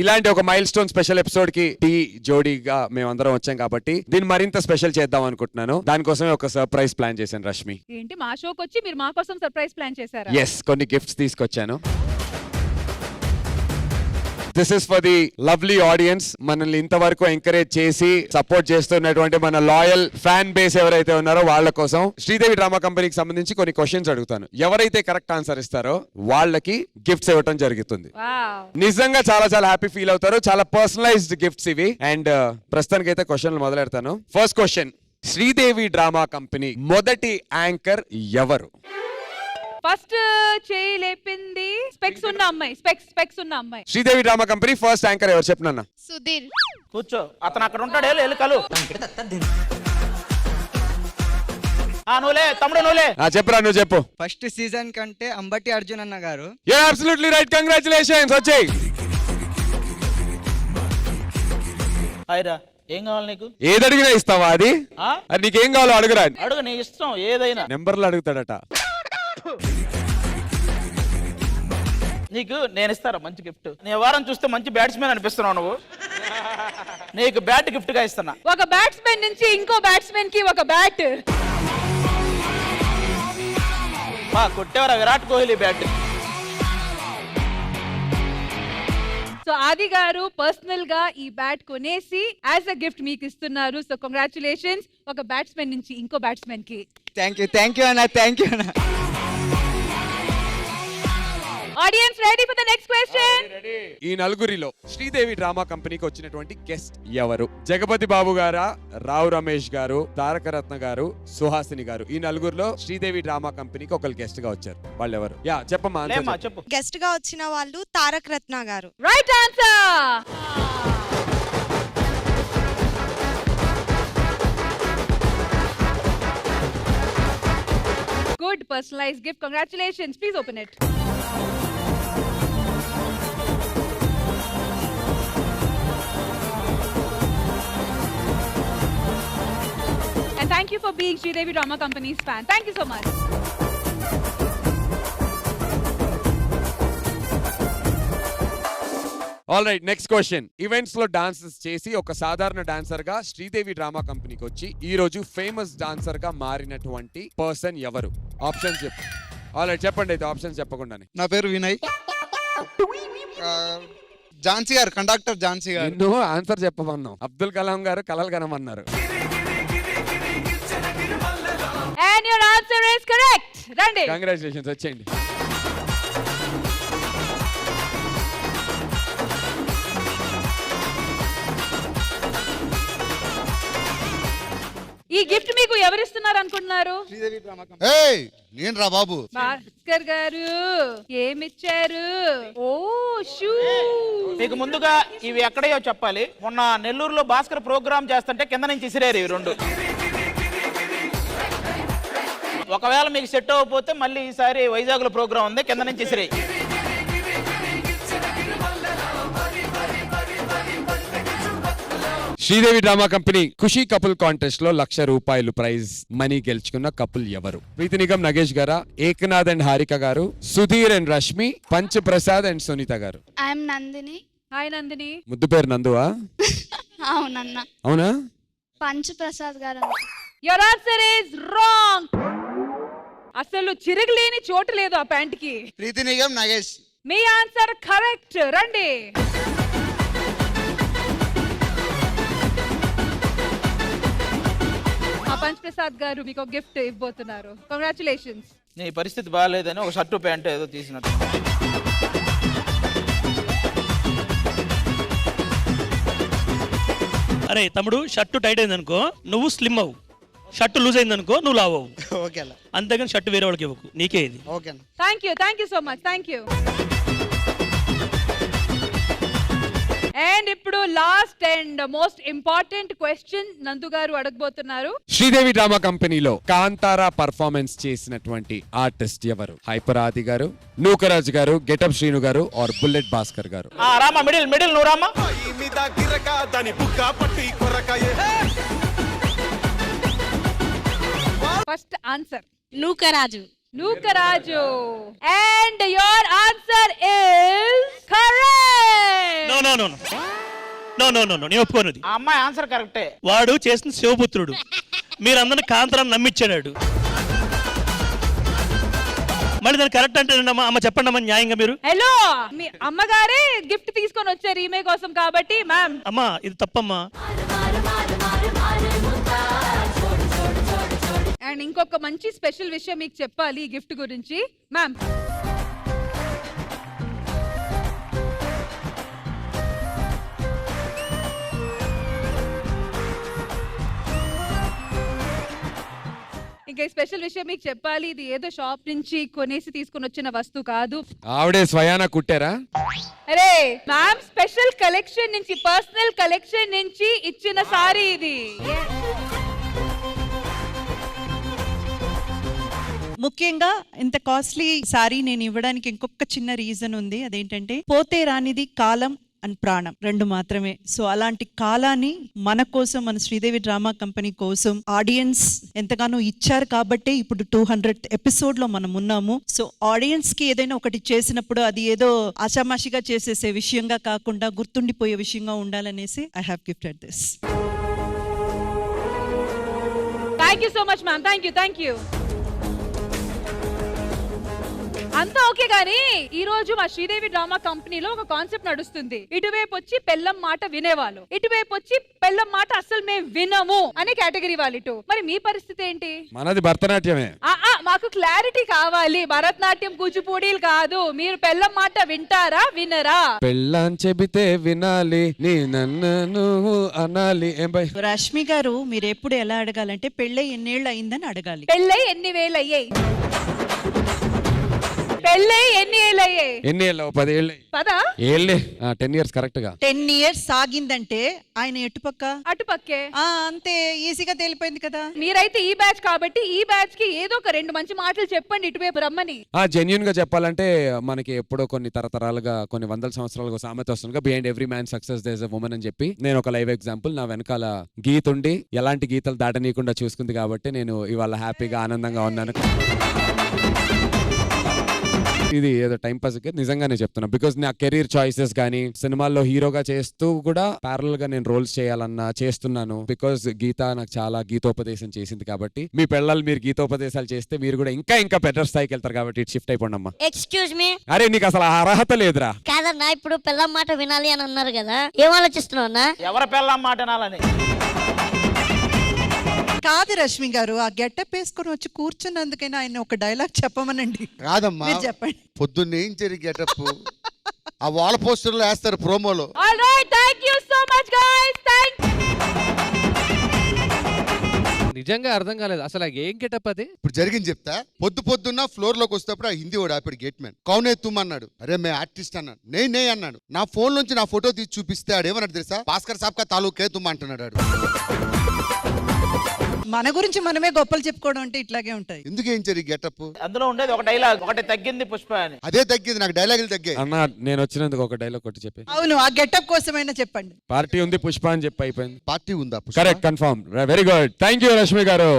ఇలాంటి ఒక mile stone special episode కి టీ జోడీగా మేమందరం వచ్చాం కాబట్టి దీన్ని మరింత స్పెషల్ చేద్దాం అనుకుంటున్నాను. దానికోసమే ఒక సర్ప్రైజ్ ప్లాన్ చేశాను రష్మి. ఏంటి మా షోకి వచ్చి మీరు మా కోసం సర్ప్రైజ్ ప్లాన్ చేశారా? ఎస్, కొన్ని గిఫ్ట్స్ తీసుకొచ్చాను. This is for the lovely audience. మనల్ని ఇంతవరకు ఎంకరేజ్ చేసి సపోర్ట్ చేస్తున్నటువంటి మన లాయల్ ఫ్యాన్ బేస్ ఎవరైతే ఉన్నారో వాళ్ళ కోసం శ్రీదేవి డ్రామా కంపెనీకి సంబంధించి కొన్ని క్వశ్చన్స్ అడుగుతాను. ఎవరైతే కరెక్ట్ ఆన్సర్ ఇస్తారో వాళ్ళకి గిఫ్ట్స్ ఇవ్వటం జరుగుతుంది. నిజంగా చాలా చాలా హ్యాపీ ఫీల్ అవుతారు. చాలా పర్సనలైజ్డ్ గిఫ్ట్స్ ఇవి. అండ్ ప్రస్తుతానికి అయితే క్వశ్చన్లు మొదలెడతాను. First question, Sridevi drama company మొదటి యాంకర్ ఎవరు? ఫస్ట్ చేయి లేపింది స్పెక్స్ ఉన్న అమ్మాయి. స్పెక్స్ ఉన్న అమ్మాయి. Sridevi drama company first anchor ఎవరు చెప్పినా? సుధీర్. కూర్చో, అతను అక్కడ ఉంటాడు. వెళ్ళి కలు. నువ్వులే తమ్ముడు, నువ్వులే. చెప్పరా, నువ్వు చెప్పు. ఫస్ట్ సీజన్ కంటే అంబటి అర్జున్ అన్న గారు. You're absolutely right. Congratulations. వచ్చేయ్. హాయ్రా, ఏం కావాలి నీకు? ఏది అడిగినా ఇస్తావా? అది నీకేం కావాలో అడుగురా. అడుగు, నీ ఇష్టం ఏదైనా. నెంబర్లు అడుగుతాడట. నీకు నేను ఇస్తారా మంచి గిఫ్ట్? నీ వారం చూస్తే మంచి బ్యాట్స్మెన్ అనిపిస్తున్నావు నువ్వు. నీకు బ్యాట్ గిఫ్ట్ గా ఇస్తున్నా. ఒక బ్యాట్స్మెన్ నుంచి ఇంకో బ్యాట్స్మెన్ కి ఒక బ్యాట్. కొట్టేవరా Virat Kohli bat. So Aadi garu personal గా ఈ బ్యాట్ కొనేసి యాజ్ అ గిఫ్ట్ మీకు ఇస్తున్నారు. So congratulations. ఒక బ్యాట్స్మెన్ నుంచి ఇంకో బ్యాట్స్మెన్ కి. థ్యాంక్ యూ అన్న. Audience ready for the next question. ఈ నలుగురిలో శ్రీదేవి డ్రామా కంపెనీకి వచ్చినటువంటి గెస్ట్ ఎవరు? జగపతి బాబు గారా, రావు రమేష్ గారు, తారక రత్న గారు, సుహాసిని గారు. ఈ నలుగురిలో శ్రీదేవి డ్రామా కంపెనీకి ఒకరు గెస్ట్ గా వచ్చారు. వాళ్ళు ఎవరు? చెప్పమ్మా. చెప్పు. గెస్ట్ గా వచ్చిన వాళ్ళు Taraka Ratna garu. Right answer. Good personalised gift. Congratulations. Please open it. And thank you for being Sridevi Drama Company's fan. Thank you so much. All right, next question. Events లో డాన్సెస్ చేసి ఒక సాధారణ డాన్సర్ గా శ్రీదేవి డ్రామా కంపెనీకి వచ్చి ఈ రోజు ఫేమస్ డాన్సర్ గా మారినటువంటి పర్సన్ ఎవరు? ఆప్షన్స్ చెప్పు. ఆల్ రైట్, చెప్పండి అయితే ఆప్షన్స్ చెప్పకుండానే. నా పేరు వినయ్. ఝాన్సీ గారు, కండక్టర్ ఝాన్సీ గారు. నువ్వు ఆన్సర్ చెప్పమన్నావు. అబ్దుల్ కలాం గారు కలలు కనమన్నారు. And your answer is correct. రండి. కంగ్రాచులేషన్స్. వచ్చేయండి. ఈ గిఫ్ట్ మీకు ఎవరిస్తున్నారు అనుకుంటున్నారు? నేను రా బాబు. భాస్కర్ గారు ఏమిచ్చారు? ఓ షూ. మీకు ముందుగా ఇవి ఎక్కడయో చెప్పాలి. మొన్న నెల్లూరులో భాస్కర్ ప్రోగ్రామ్ చేస్తుంటే కింద నుంచి ఇసిరేరు ఇవి రెండు. ఒకవేళ మీకు సెట్ అవ్వకపోతే మళ్ళీ ఈసారి వైజాగ్ లో ప్రోగ్రామ్ ఉంది, కింద నుంచి ఇసిరే. శ్రీదేవి డ్రామా కంపెనీ ఖుషీ కపుల్ కాంటెస్ట్ లో ₹1,00,000 ప్రైజ్ మనీ గెలుచుకున్న కపుల్ ఎవరు? ప్రీతి నిగమ్ నగేష్ గారా, Eknath and Harika garu, Sudheer and Rashmi, punch Prasad and Sunitha garu. I'm Nandini. Hi Nandini. ముద్దు పేరు నందువా? అవునన్న. అవునా? Punch Prasad garu. Your answer is wrong. అసలు చిరగలేని చోటు లేదు ఆ ప్యాంట్ కి. ప్రీతి నిగమ్ నగేష్. మీ ఆన్సర్ కరెక్ట్. రండి. పంచ్ ప్రసాద్ గారు మీకు గిఫ్ట్ ఇవ్వబోతున్నారు. కంగ్రాచులేషన్స్. నీ పరిస్థితి బాగాలేదని ఒక షర్టు ప్యాంట్ ఏదో తీసినట్టు. అరే తమ్ముడు, షర్టు టైట్ అయింది అనుకో నువ్వు స్లిమ్ అవ్వు, షర్టు లూజ్ అయింది అనుకో నువ్వు లావ్ అవ్వు. ఓకే. అంతేగాని షర్టు వేరే వాళ్ళకి ఇవ్వకు, నీకే ఇది. Okay. Thank you so much. Thank you. And ఇప్పుడు last and most important question Nandu garu అడగబోతున్నారు. శ్రీదేవి డ్రామా కంపెనీలో కాంతారా పర్ఫార్మెన్స్ చేసినటువంటి ఆర్టిస్ట్ ఎవరు? హైపర్ ఆది గారు, నూకరాజ్ గారు, గెటప్ శ్రీను గారు ఆర్ బుల్లెట్ భాస్కర్ గారు? రామా, మిడిల్ నువ్వు Rama. First answer Nookaraju. Nookaraju. And your answer is correct. No. No no no no no no నేను ఒప్పుకోను. ఆ అమ్మాయి ఆన్సర్ కరెక్టే. వాడు చేసిన శివపుత్రుడు, మీరందరినీ కాంతరాన్ని నమ్మించాడు. మళ్ళీ దాన్ని కరెక్ట్ అంటే అమ్మ చెప్పండి అమ్మ న్యాయంగా మీరు. హలో, మీ అమ్మగారే గిఫ్ట్ తీసుకొని వచ్చారు ఈమె కోసం కాబట్టి మ్యామ్. అమ్మా ఇది తప్పమ్మా. అండ్ ఇంకొక మంచి స్పెషల్ విషయం మీకు చెప్పాలి ఈ గిఫ్ట్ గురించి మ్యామ్. ఇంకా స్పెషల్ విషయం మీకు చెప్పాలి, ఇది ఏదో షాప్ నుంచి కొనేసి తీసుకొని వచ్చిన వస్తువు కాదు. ఆవిడే స్వయానా కుట్టారా? అరే మ్యామ్, స్పెషల్ కలెక్షన్ నుంచి, పర్సనల్ కలెక్షన్ నుంచి ఇచ్చిన సారీ ఇది. ముఖ్యంగా ఇంత కాస్ట్లీ సారీ నేను ఇవ్వడానికి ఇంకొక చిన్న రీజన్ ఉంది. అదేంటంటే పోతే రానిది కాలం అండ్ ప్రాణం రెండు మాత్రమే. సో అలాంటి కాలాన్ని మన కోసం, మన శ్రీదేవి డ్రామా కంపెనీ కోసం ఆడియన్స్ ఎంతగానో ఇచ్చారు కాబట్టే ఇప్పుడు 200th ఎపిసోడ్ లో మనం ఉన్నాము. సో ఆడియన్స్ కి ఏదైనా ఒకటి చేసినప్పుడు అది ఏదో ఆషామాషిగా చేసేసే విషయంగా కాకుండా గుర్తుండిపోయే విషయంగా ఉండాలనేసి I have gifted this. Thank you so much ma'am. Thank you. అంతా ఓకే గానీ ఈ రోజు మా శ్రీదేవి డ్రామా కంపెనీలో ఒక కాన్సెప్ట్ నడుస్తుంది. ఇటువైపు వచ్చి పెళ్ళం మాట వినేవాళ్ళు, ఇటువైపు వచ్చి పెళ్ళం మాట అసలు మేము వినము అనే కేటగిరీ వాళ్ళు. ఇటు మరి మీ పరిస్థితి ఏంటి? మనది భరతనాట్యమే. మాకు క్లారిటీ కావాలి. భరతనాట్యం కూచిపూడీలు కాదు. మీరు పెళ్ళం మాట వింటారా వినరా? పెళ్ళాన్ చెబితే వినాలి, నీ నన్ను అనాలి. ఏం బై రష్మి గారు, మీరు ఎప్పుడు ఎలా అడగాలంటే పెళ్ళై ఎన్నేళ్ళు అయిందని అడగాలి. పెళ్ళై ఎన్ని వేలు అయ్యాయి? పెళ్ళై ఎన్ని ఏళ్ళు అయ్యాయి? ఎన్ని ఏళ్ళు? 10 ఏళ్ళు. 10 10 years కరెక్ట్ గా. 10 years సాగిందంటే ఆయన ఎటుపక్క అటుపక్కే. అంతే ఈజీగా తేలిపోయింది కదా. మీరైతే ఈ బ్యాచ్ కాబట్టి ఈ బ్యాచ్ కి ఏదో ఒక 2 మంచి మాటలు చెప్పండి ఇటువైపు రమ్మని. జెన్యున్ గా చెప్పాలంటే మనకి ఎప్పుడో కొన్ని తరతరాలుగా, కొన్ని వందల సంవత్సరాలుగా సామెత వస్తుంది, behind every man success there is a woman అని చెప్పి. నేను ఒక లైవ్ ఎగ్జాంపుల్. నా వెనకాల గీత ఉండి ఎలాంటి గీతలు దాటనీయకుండా చూసుకుంది కాబట్టి నేను ఇవాళ హ్యాపీగా ఆనందంగా ఉన్నాను. ఇది ఏదో టైం పాస్ నిజంగానే చెప్తున్నా. బికాస్ నా కెరీర్ చాయిసెస్ కానీ, సినిమాల్లో హీరోగా చేస్తూ కూడా ప్యారల్ గా నేను రోల్స్ చేయాలన్నా చేస్తున్నాను. బికాస్ గీత నాకు చాలా గీతోపదేశం చేసింది కాబట్టి. మీ పిల్లలు మీరు గీతోపదేశాలు చేస్తే మీరు కూడా ఇంకా ఇంకా బెటర్ స్థాయికి వెళ్తారు కాబట్టి ఇటు షిఫ్ట్ అయిపోండి అమ్మా. Excuse me. అరే నీకు అసలు అర్హత లేదురా. కాదన్నా, ఇప్పుడు పిల్లం మాట వినాలి అని అన్నారు కదా, ఏం ఆలోచిస్తున్నావు అన్నా? ఎవరి పిల్లం మాట వినాలని కాదు రష్మి గారు, ఆ గెటప్ వేసుకొని వచ్చి కూర్చున్నందుకైనా ఆయన ఒక డైలాగ్ చెప్పమనండి. కాదమ్మా, మీరు చెప్పండి. పొద్దున్నే ఏం గెటప్ ఆ వాల్ పోస్టర్ లో వేస్తారు ప్రోమోలో. Alright, thank you so much guys. నిజంగా అర్థం కాలేదు అసలు ఏం గెటప్ అది. ఇప్పుడు జరిగింది చెప్తా. పొద్దున్న ఫ్లోర్ లోకి వస్తేప్పుడు ఆ హిందీ వాడు అప్పుడు గేట్ మ్యాన్ కౌనే తుమ్ అన్నాడు. అరే మే ఆర్టిస్ట్ అన్నాడు. నే అన్నాడు. నా ఫోన్ నుంచి నా ఫోటో తీసి చూపిస్తే ఆడేమన్నాడు తెలుసా? భాస్కర్ సాబ్ కా తాలూకే తుమ్ అంటున్నాడు. మన గురించి మనమే గొప్పలు చెప్పుకోవడం అంటే ఇట్లాగే ఉంటాయి. ఎందుకు ఏం జరిగి గెటప్? అందులో ఉండేది ఒక డైలాగ్, ఒకటి తగ్గింది పుష్ప అని. అదే తగ్గింది, నాకు డైలాగులు తగ్గాయి. అన్న నేను వచ్చినందుకు ఒక డైలాగ్ కొట్టి చెప్పి. అవును, ఆ గెటప్ కోసమైనా చెప్పండి. పార్టీ ఉంది పుష్ప అని చెప్పి అయిపోయింది. పార్టీ ఉందా? Correct, confirm, very good. Thank you Rashmi గారు.